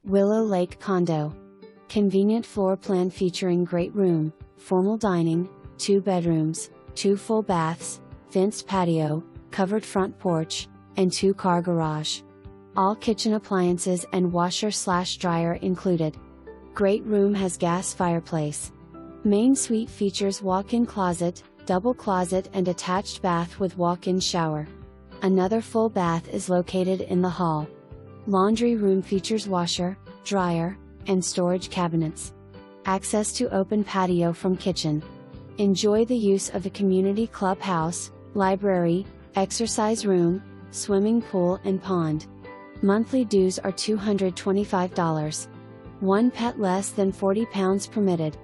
Willow Lake Condo. Convenient floor plan featuring great room, formal dining, 2 bedrooms, 2 full baths, fenced patio, covered front porch, and 2-car garage. All kitchen appliances and washer/dryer included. Great room has gas fireplace. Main suite features walk-in closet, double closet and attached bath with walk-in shower. Another full bath is located in the hall. Laundry room features washer, dryer, and storage cabinets. Access to open patio from kitchen. Enjoy the use of the community clubhouse, library, exercise room, swimming pool and pond. Monthly dues are $225. 1 pet less than 40 pounds permitted.